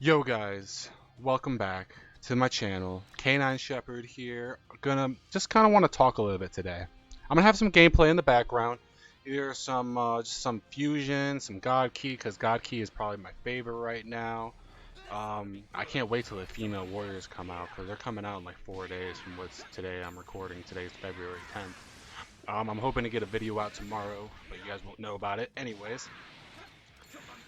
Yo guys, welcome back to my channel. Canine Shepherd here. Gonna just kind of want to talk a little bit today. I'm gonna have some gameplay in the background. Either some just some fusion, some God Key, because God Key is probably my favorite right now. I can't wait till the female warriors come out because they're coming out in like 4 days from what's today. I'm recording. Today's February 10th. I'm hoping to get a video out tomorrow, but you guys won't know about it anyways.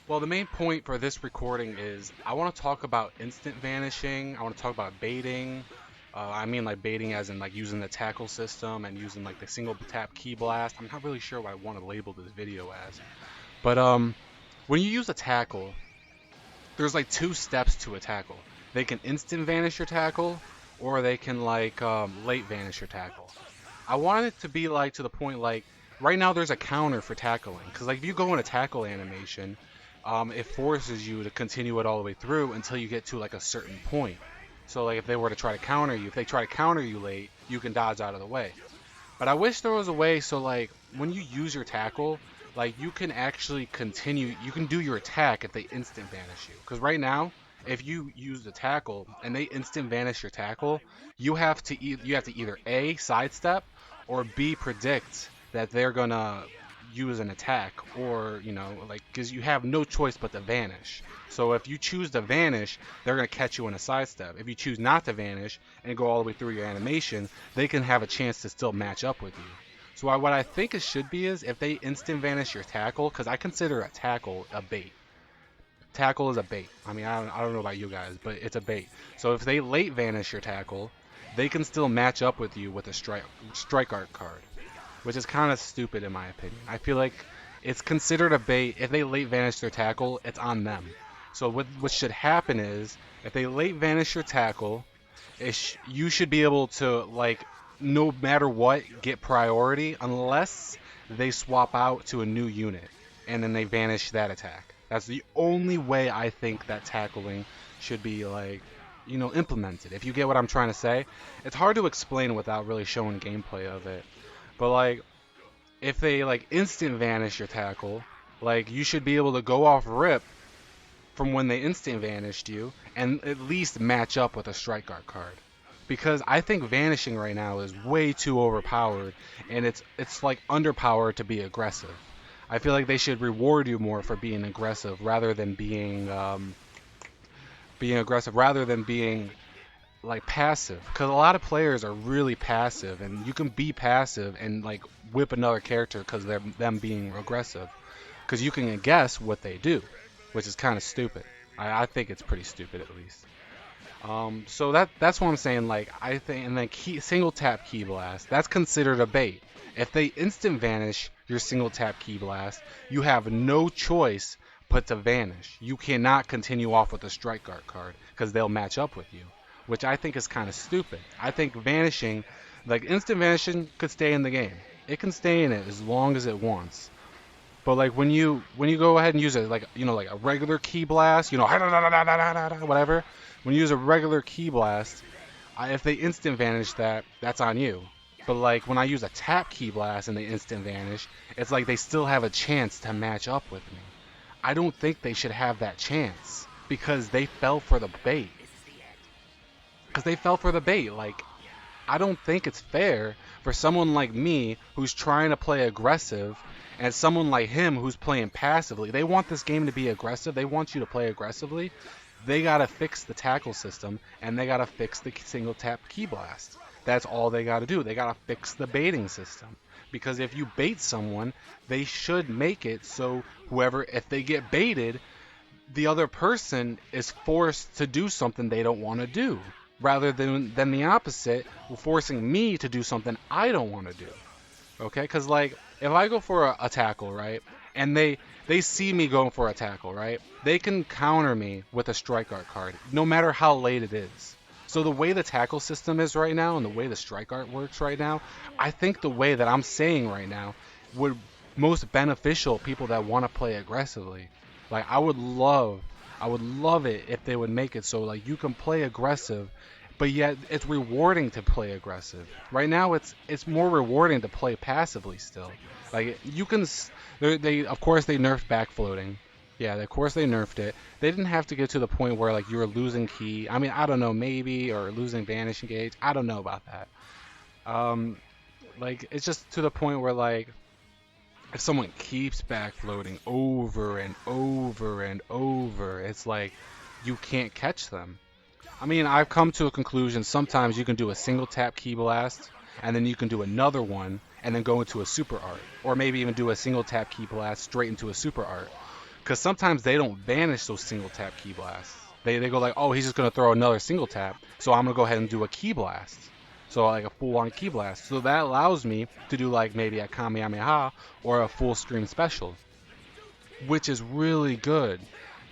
Well, the main point for this recording is I want to talk about instant vanishing. I want to talk about baiting. I mean like baiting as in like using the tackle system and using like the single tap key blast. I'm not really sure what I want to label this video as. But when you use a tackle, there's like two steps to a tackle. They can instant vanish your tackle or they can like late vanish your tackle. I want it to be like to the point like right now there's a counter for tackling because like if you go in a tackle animation, it forces you to continue it all the way through until you get to like a certain point. So like if they were to try to counter you, if they try to counter you late, you can dodge out of the way. But I wish there was a way so like when you use your tackle, like you can actually continue, you can do your attack if they instant vanish you. Because right now, if you use the tackle and they instant vanish your tackle, you have to either A, sidestep, or B, predict that they're gonna use an attack, or like because you have no choice but to vanish. So if you choose to vanish, they're gonna catch you in a sidestep. If you choose not to vanish and go all the way through your animation, they can have a chance to still match up with you. So what I think it should be is if they instant vanish your tackle, because I consider a tackle a bait. Tackle is a bait. I mean, I don't know about you guys, but it's a bait. So if they late vanish your tackle, they can still match up with you with a strike art card, which is kind of stupid in my opinion. I feel like it's considered a bait. If they late vanish their tackle, it's on them. So what should happen is if they late vanish your tackle, you should be able to like no matter what get priority unless they swap out to a new unit and then they vanish that attack. That's the only way I think that tackling should be like implemented. If you get what I'm trying to say, it's hard to explain without really showing gameplay of it. But like if they like instant vanish your tackle, like you should be able to go off rip from when they instant vanished you and at least match up with a strike art card. Because I think vanishing right now is way too overpowered and it's like underpowered to be aggressive. I feel like they should reward you more for being aggressive rather than being like passive, because a lot of players are really passive and you can be passive and like whip another character because they're them being aggressive, because you can guess what they do, which is kind of stupid. I think it's pretty stupid at least. So that's what I'm saying. Like I think, and then single tap key blast, that's considered a bait. If they instant vanish your single tap key blast, you have no choice but to vanish. You cannot continue off with a strike art card because they'll match up with you, which I think is kind of stupid. I think vanishing, like instant vanishing, could stay in the game. It can stay in it as long as it wants. But like when you go ahead and use it like like a regular key blast, whatever. When you use a regular key blast, if they instant vanish that, that's on you. But like when I use a tap key blast and they instant vanish, it's like they still have a chance to match up with me. I don't think they should have that chance because they fell for the bait. Like I don't think it's fair for someone like me who's trying to play aggressive and someone like him who's playing passively. They want this game to be aggressive. They want you to play aggressively. They gotta fix the tackle system and they gotta fix the single tap key blast. That's all they gotta do. They gotta fix the baiting system. Because if you bait someone, they should make it so if they get baited, the other person is forced to do something they don't want to do, rather than the opposite, forcing me to do something I don't want to do. Okay? Because like if I go for a tackle, right, and they see me going for a tackle, right, they can counter me with a strike art card, no matter how late it is. So the way the tackle system is right now and the way the strike art works right now, I think the way that I'm saying right now would most beneficial people that want to play aggressively. Like I would love it if they would make it so like you can play aggressive, but yet it's rewarding to play aggressive. Right now it's more rewarding to play passively still. Like you can they of course they nerfed backfloating. Yeah, of course they nerfed it. They didn't have to get to the point where like you were losing key. I mean, I don't know, maybe, or losing vanish engage. I don't know about that. Um, like it's just to the point where like if someone keeps backfloating over and over and over, it's like you can't catch them. I mean, I've come to a conclusion. Sometimes you can do a single tap key blast, and then you can do another one, and then go into a super art, or maybe even do a single tap key blast straight into a super art. Because sometimes they don't vanish those single tap key blasts. They go like, oh, he's just gonna throw another single tap, so I'm gonna go ahead and do a key blast. So like a full on key blast. So that allows me to do like maybe a Kamehameha or a full screen special, which is really good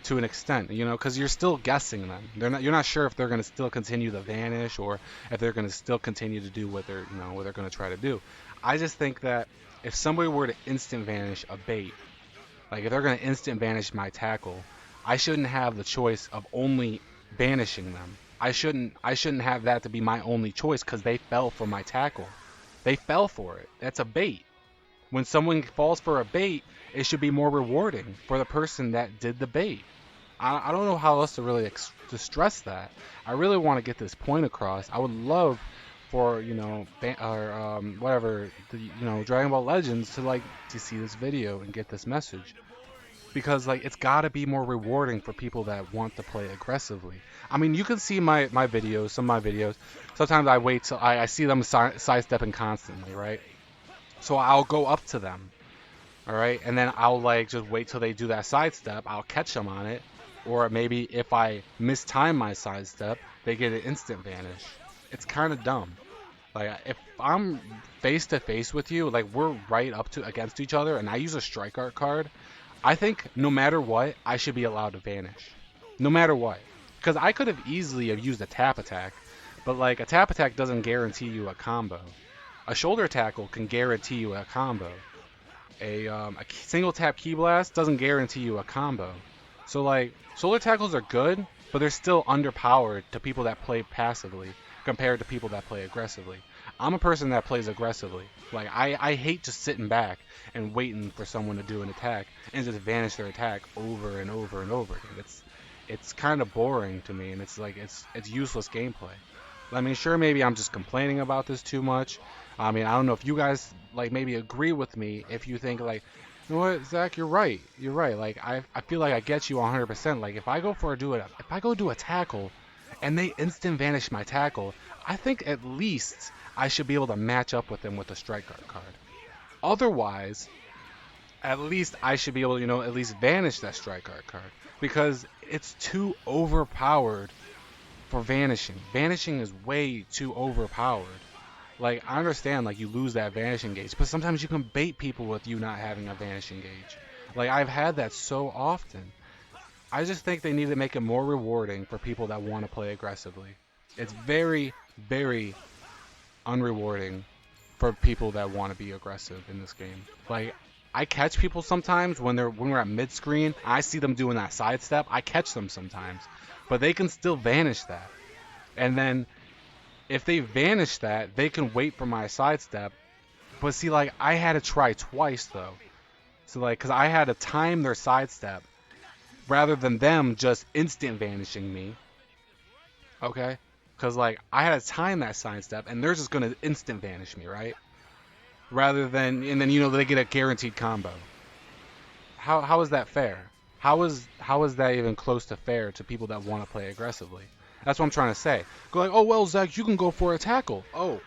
to an extent, you know, because you're still guessing them. You're not sure if they're going to still continue the vanish or if they're going to still continue to do what they're, what they're going to try to do. I just think that if somebody were to instant vanish a bait, like if they're going to instant vanish my tackle, I shouldn't have the choice of only banishing them. I shouldn't have that to be my only choice because they fell for my tackle. They fell for it. That's a bait. When someone falls for a bait, it should be more rewarding for the person that did the bait. I don't know how else to really to stress that. I really want to get this point across. I would love for whatever Dragon Ball Legends to like to see this video and get this message because like it's got to be more rewarding for people that want to play aggressively. I mean, you can see my videos, some of my videos. Sometimes I wait till I see them sidestepping constantly, right? So I'll go up to them, all right, and then I'll like just wait till they do that sidestep. I'll catch them on it, or maybe if I mistime my sidestep, they get an instant vanish. It's kind of dumb. Like if I'm face to face with you, like we're right up to against each other, and I use a strike art card, I think no matter what, I should be allowed to vanish, no matter what, because I could have easily have used a tap attack, but like a tap attack doesn't guarantee you a combo. A shoulder tackle can guarantee you a combo. A single tap key blast doesn't guarantee you a combo. So like shoulder tackles are good, but they're still underpowered to people that play passively compared to people that play aggressively. I'm a person that plays aggressively. Like I hate just sitting back and waiting for someone to do an attack and just vanish their attack over and over and over again. It's kind of boring to me, and it's like it's useless gameplay. I mean, sure, maybe I'm just complaining about this too much. I mean, I don't know if you guys like maybe agree with me if you think like, you know what, Zach, you're right. You're right. Like I feel like I get you 100%. Like if I go do a tackle and they instant vanish my tackle, I think at least I should be able to match up with them with a strike art card. Otherwise, at least I should be able to, at least vanish that strike art card because it's too overpowered for vanishing. Vanishing is way too overpowered. Like, I understand, like, you lose that vanishing gauge, but sometimes you can bait people with you not having a vanishing gauge. Like, I've had that so often. I just think they need to make it more rewarding for people that want to play aggressively. It's very, very unrewarding for people that want to be aggressive in this game. Like, I catch people sometimes when we're at mid-screen, I see them doing that sidestep, I catch them sometimes. But they can still vanish that. And then if they vanish that, they can wait for my sidestep. But see, like, I had to try twice, though. So, like, because I had to time their sidestep rather than them just instant vanishing me. Okay? Because, like, I had to time that sidestep, and they're just going to instant vanish me, right? Rather than, and then, they get a guaranteed combo. How is that fair? How is that even close to fair to people that want to play aggressively? That's what I'm trying to say. Go like, oh, well, Zach, you can go for a tackle. Oh,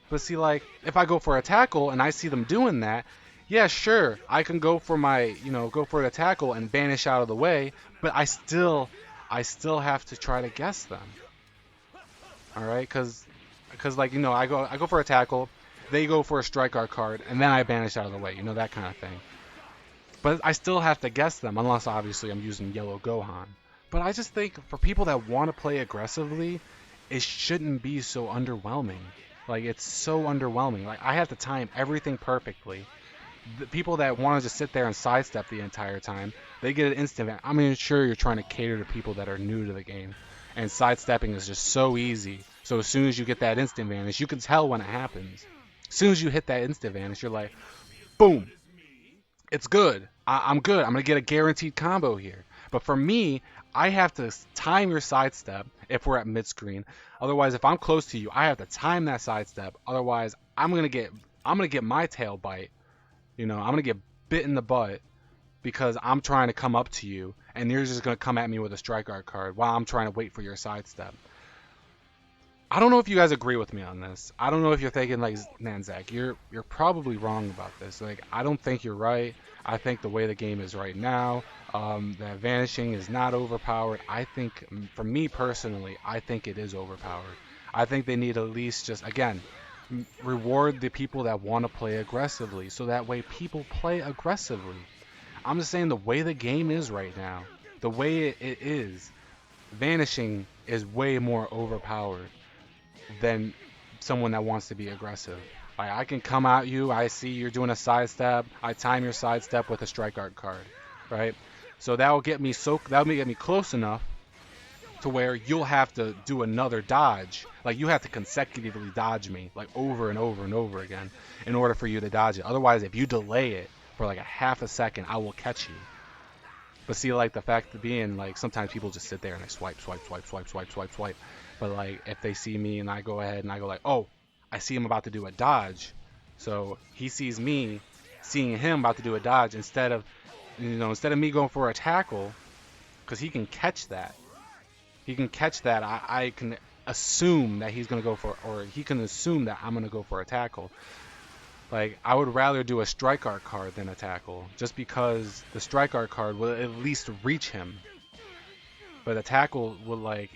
but see, like, if I go for a tackle and I see them doing that, yeah, sure, I can go for go for the tackle and vanish out of the way, but I still have to try to guess them. All right, because like, I go for a tackle, they go for a strike art card, and then I vanish out of the way, that kind of thing. But I still have to guess them, unless obviously I'm using Yellow Gohan. But I just think for people that want to play aggressively, it shouldn't be so underwhelming. Like, it's so underwhelming. Like, I have to time everything perfectly. The people that want to just sit there and sidestep the entire time, they get an instant. I mean, sure, you're trying to cater to people that are new to the game. And sidestepping is just so easy. So as soon as you get that instant vanish, you can tell when it happens. As soon as you hit that instant vanish, you're like, boom. It's good. I'm good. I'm gonna get a guaranteed combo here. But for me, I have to time your sidestep if we're at mid screen. Otherwise, if I'm close to you, I have to time that sidestep. Otherwise, I'm gonna get my tail bite. I'm gonna get bit in the butt because I'm trying to come up to you, and you're just gonna come at me with a strike art card while I'm trying to wait for your sidestep. I don't know if you guys agree with me on this. I don't know if you're thinking like, man, Zach, you're probably wrong about this. Like, I don't think you're right. I think the way the game is right now, that vanishing is not overpowered. I think, for me personally, I think it is overpowered. I think they need at least just, again, reward the people that want to play aggressively, so that way people play aggressively. I'm just saying the way the game is right now, the way it is, vanishing is way more overpowered than someone that wants to be aggressive. Like, I can come at you, I see you're doing a sidestep, I time your sidestep with a strike art card, right? So that'll get me close enough to where you'll have to do another dodge. Like, you have to consecutively dodge me, like over and over and over again, in order for you to dodge it. Otherwise, if you delay it for like a half a second, I will catch you. But see, like, the fact of being, like, sometimes people just sit there and they swipe, swipe, swipe, swipe, swipe, swipe, swipe. But, like, if they see me and I go ahead and I go like, oh, I see him about to do a dodge. So he sees me seeing him about to do a dodge instead of me going for a tackle, because he can catch that. I can assume that he's going to go for, or he can assume that I'm going to go for a tackle. Like, I would rather do a strike art card than a tackle, just because the strike art card will at least reach him. But a tackle will, like,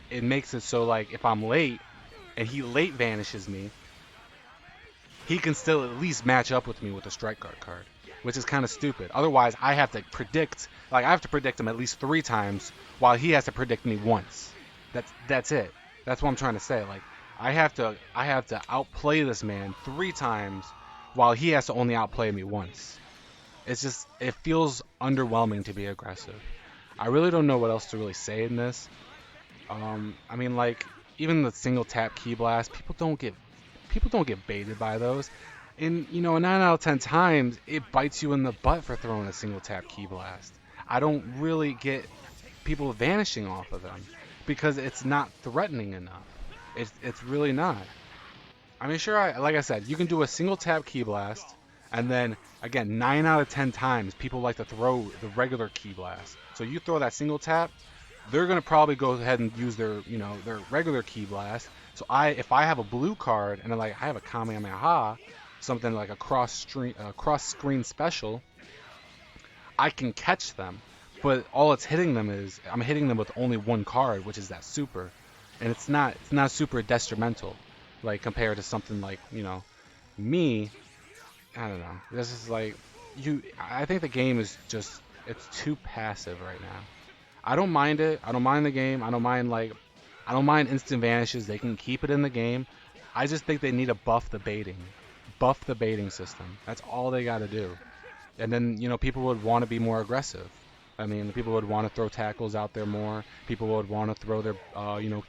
it makes it so, like, if I'm late and he late vanishes me, he can still at least match up with me with a strike art card, which is kind of stupid. Otherwise, I have to predict him at least 3 times, while he has to predict me once. That's it. That's what I'm trying to say. Like, I have to outplay this man 3 times, while he has to only outplay me once. It feels underwhelming to be aggressive. I really don't know what else to really say in this. I mean, like, even the single tap key blast, people don't get baited by those. And 9 out of 10 times, it bites you in the butt for throwing a single tap key blast. I don't really get people vanishing off of them, because it's not threatening enough. It's really not. I mean, sure, like I said, you can do a single tap key blast, and then, again, 9 out of 10 times, people like to throw the regular key blast. So you throw that single tap, they're going to probably go ahead and use their regular key blast. So if I have a blue card, and then, like, I have a Kamehameha, something like a cross screen special, I can catch them. But all it's hitting them is, I'm hitting them with only one card, which is that super. And it's not super detrimental, like, compared to something like, me. I don't know. This is like, I think the game is just, it's too passive right now. I don't mind it. I don't mind the game. I don't mind instant vanishes. They can keep it in the game. I just think they need to buff the baiting system. That's all they got to do. And then, people would want to be more aggressive. I mean, people would want to throw tackles out there more. People would want to throw their,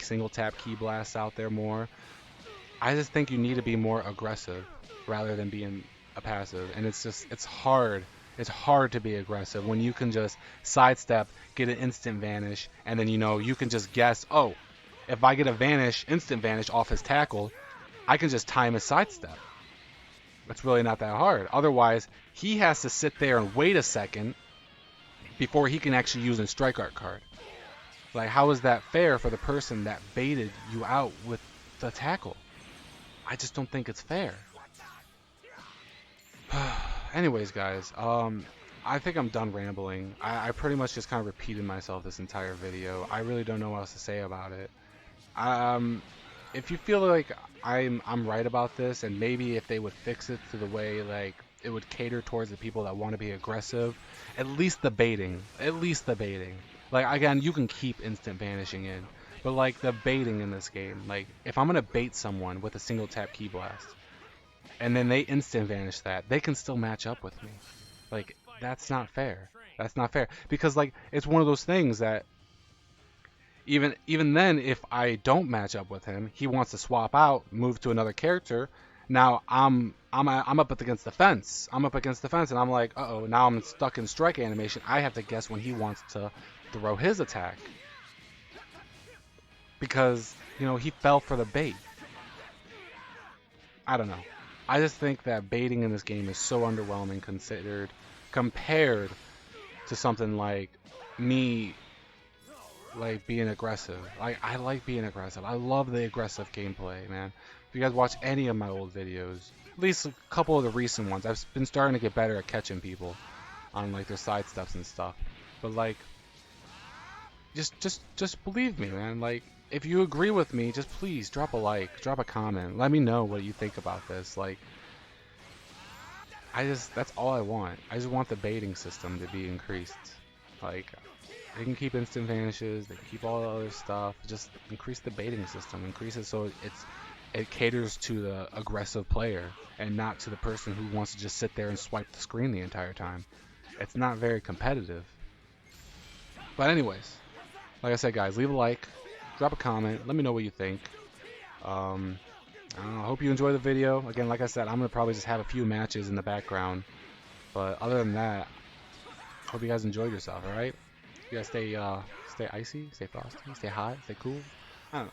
single tap key blasts out there more. I just think you need to be more aggressive rather than being a passive. And it's hard. It's hard to be aggressive when you can just sidestep, get an instant vanish, and then, you can just guess, oh, if I get a instant vanish off his tackle, I can just time his sidestep. It's really not that hard. Otherwise, he has to sit there and wait a second before he can actually use a strike art card. Like, how is that fair for the person that baited you out with the tackle? I just don't think it's fair. Anyways, guys, I think I'm done rambling. I pretty much just kind of repeated myself this entire video. I really don't know what else to say about it. If you feel like I'm right about this, and maybe if they would fix it to the way, like, it would cater towards the people that want to be aggressive, at least the baiting. Like, again, you can keep instant vanishing in, but, like, the baiting in this game, like, if I'm gonna bait someone with a single tap key blast, and then they instant vanish that, they can still match up with me. Like, that's not fair. Because, like, it's one of those things that even then, if I don't match up with him, he wants to swap out, move to another character, Now I'm up against the fence. I'm up against the fence, and I'm like, uh-oh, now I'm stuck in strike animation. I have to guess when he wants to throw his attack because he fell for the bait. I don't know. I just think that baiting in this game is so underwhelming compared to something like me like being aggressive. I like being aggressive. I love the aggressive gameplay, man. If you guys watch any of my old videos, at least a couple of the recent ones, I've been starting to get better at catching people on like their side steps and stuff. But like, just believe me, man. Like, if you agree with me, just please drop a like, drop a comment. Let me know what you think about this. Like, that's all I want. I just want the baiting system to be increased. Like, they can keep instant vanishes, they can keep all the other stuff. Just increase the baiting system. Increase it so it caters to the aggressive player and not to the person who wants to just sit there and swipe the screen the entire time. It's not very competitive. But anyways, like I said, guys, leave a like, drop a comment, let me know what you think. I hope you enjoy the video. Again, like I said, I'm gonna probably just have a few matches in the background. But other than that, hope you guys enjoyed yourself. All right, you guys stay icy, stay frosty, stay hot, stay cool. I don't know.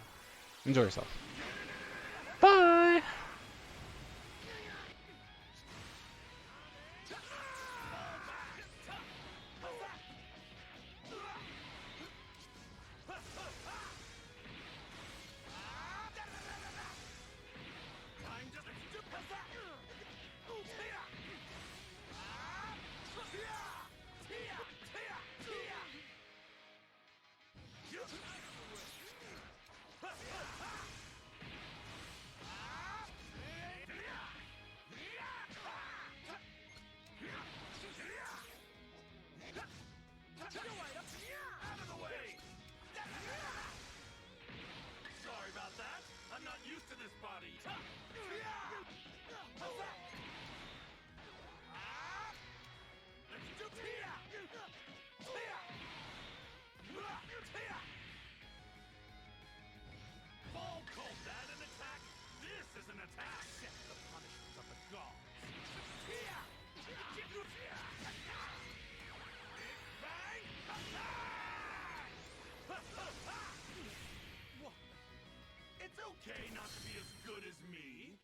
Enjoy yourself.